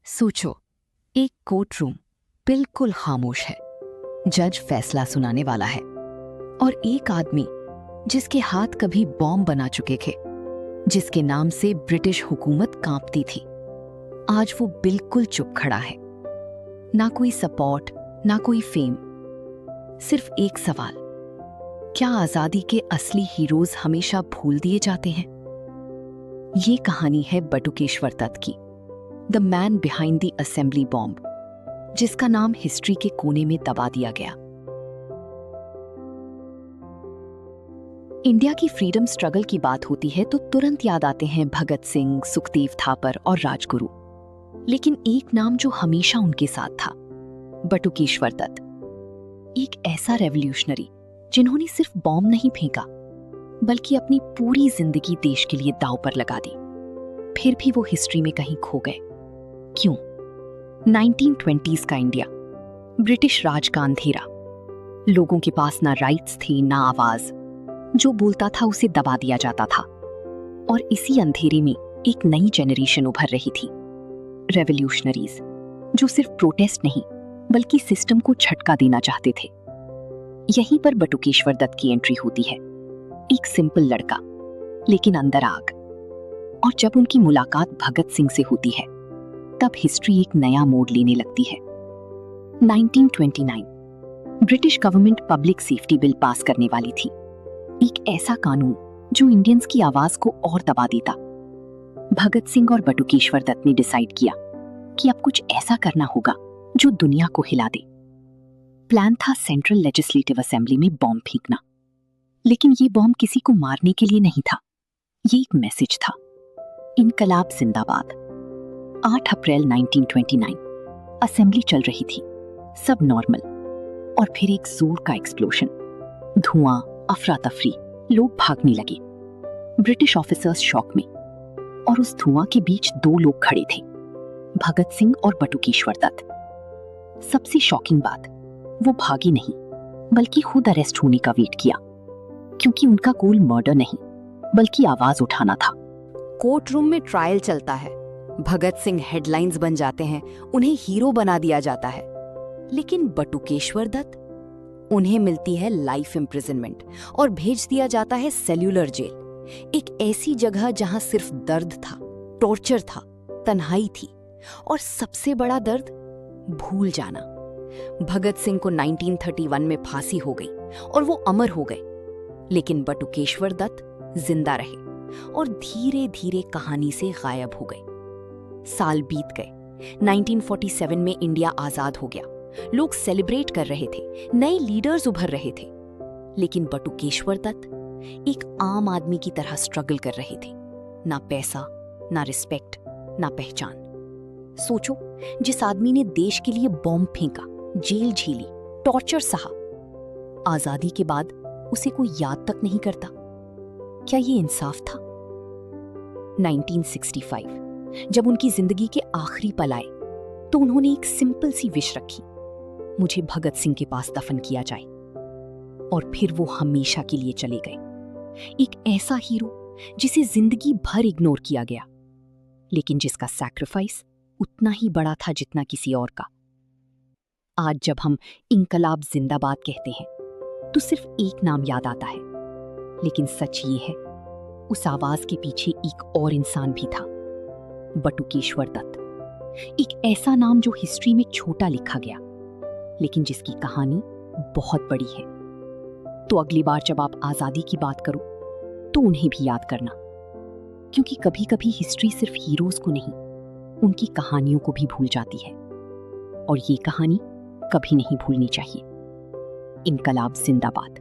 सोचो, एक court room बिल्कुल खामोश है। जज फैसला सुनाने वाला है और एक आदमी जिसके हाथ कभी बॉम्ब बना चुके थे, जिसके नाम से ब्रिटिश हुकूमत कांपती थी, आज वो बिल्कुल चुप खड़ा है। ना कोई सपोर्ट, ना कोई फेम, सिर्फ एक सवाल, क्या आजादी के असली हीरोज हमेशा भूल दिए जाते हैं? ये कहानी है बटुकेश्वर दत्त की, the man behind the assembly bomb, जिसका नाम हिस्ट्री के कोने में दबा दिया गया। इंडिया की फ्रीडम स्ट्रगल की बात होती है तो तुरंत याद आते हैं भगत सिंह, सुखदेव थापर और राजगुरु। लेकिन एक नाम जो हमेशा उनके साथ था, बटुकेश्वर दत्त। एक ऐसा रेवोल्यूशनरी जिन्होंने सिर्फ बॉम्ब नहीं फेंका, बल्कि अपनी पूरी जिंदगी देश के लिए दांव पर लगा दी। फिर भी वो हिस्ट्री में कहीं खो गए। क्यों? 1920s का इंडिया, ब्रिटिश राज का अंधेरा, लोगों के पास ना राइट्स थे ना आवाज, जो बोलता था उसे दबा दिया जाता था। और इसी अंधेरे में एक नई जनरेशन उभर रही थी, रेवोल्यूशनरीज, जो सिर्फ प्रोटेस्ट नहीं बल्कि सिस्टम को झटका देना चाहते थे। यहीं पर बटुकेश्वर दत्त की एंट्री होती है। एक सिंपल लड़का, लेकिन अंदर आग। और जब उनकी मुलाकात भगत सिंह से होती है, तब हिस्ट्री एक नया मोड़ लेने लगती है। 1929 British government public safety bill pass करने वाली थी, एक ऐसा कानून जो इंडियंस की आवाज को और दबा देता। भगत सिंह और बटुकेश्वर दत्त ने डिसाइड किया कि अब कुछ ऐसा करना होगा जो दुनिया को हिला दे। प्लान था सेंट्रल लेजिस्लेटिव असेंबली में बॉम्ब फेंकना, लेकिन ये बॉम्ब किसी को मारने के लिए नहीं था, ये एक मैसेज था। इनकलाब जिंदाबाद। 8 अप्रैल 1929 असेंबली चल रही थी, सब नॉर्मल, और फिर एक जोर का एक्सप्लोशन, धुआं, अफरा तफरी, लोग भागने लगे, ब्रिटिश ऑफिसर्स शॉक में। और उस धुआं के बीच 2 लोग खड़े थे, भगत सिंह और बटुकेश्वर दत्त। सबसे शॉकिंग बात, वो भागे नहीं बल्कि खुद अरेस्ट होने का वेट किया, क्योंकि उनका गोल मर्डर नहीं बल्कि आवाज उठाना था। कोर्ट रूम में ट्रायल चलता है, भगत सिंह हेडलाइंस बन जाते हैं, उन्हें हीरो बना दिया जाता है। लेकिन बटुकेश्वर दत्त, उन्हें मिलती है लाइफ इम्प्रिजनमेंट और भेज दिया जाता है सेल्यूलर जेल, एक ऐसी जगह जहां सिर्फ दर्द था, टॉर्चर था, तन्हाई थी, और सबसे बड़ा दर्द, भूल जाना। भगत सिंह को 1931 में फांसी हो गई और वो अमर हो गए, लेकिन बटुकेश्वर दत्त जिंदा रहे और धीरे धीरे कहानी से गायब हो गए। साल बीत गए, 1947 में इंडिया आजाद हो गया, लोग सेलिब्रेट कर रहे थे, नए लीडर्स उभर रहे थे। लेकिन बटुकेश्वर दत्त एक आम आदमी की तरह स्ट्रगल कर रहे थे, ना पैसा, ना रिस्पेक्ट, ना पहचान। सोचो, जिस आदमी ने देश के लिए बॉम्ब फेंका, जेल झेली, टॉर्चर सहा, आजादी के बाद उसे कोई याद तक नहीं करता। क्या ये इंसाफ था? 1965 जब उनकी जिंदगी के आखिरी पल आए, तो उन्होंने एक सिंपल सी विश रखी, मुझे भगत सिंह के पास दफन किया जाए। और फिर वो हमेशा के लिए चले गए। एक ऐसा हीरो जिसे जिंदगी भर इग्नोर किया गया, लेकिन जिसका सैक्रिफाइस उतना ही बड़ा था जितना किसी और का। आज जब हम इनकलाब जिंदाबाद कहते हैं, तो सिर्फ एक नाम याद आता है, लेकिन सच ये है, उस आवाज के पीछे एक और इंसान भी था, बटुकेश्वर दत्त। एक ऐसा नाम जो हिस्ट्री में छोटा लिखा गया, लेकिन जिसकी कहानी बहुत बड़ी है। तो अगली बार जब आप आजादी की बात करो, तो उन्हें भी याद करना, क्योंकि कभी कभी हिस्ट्री सिर्फ हीरोज को नहीं, उनकी कहानियों को भी भूल जाती है, और ये कहानी कभी नहीं भूलनी चाहिए। इनकलाब जिंदाबाद।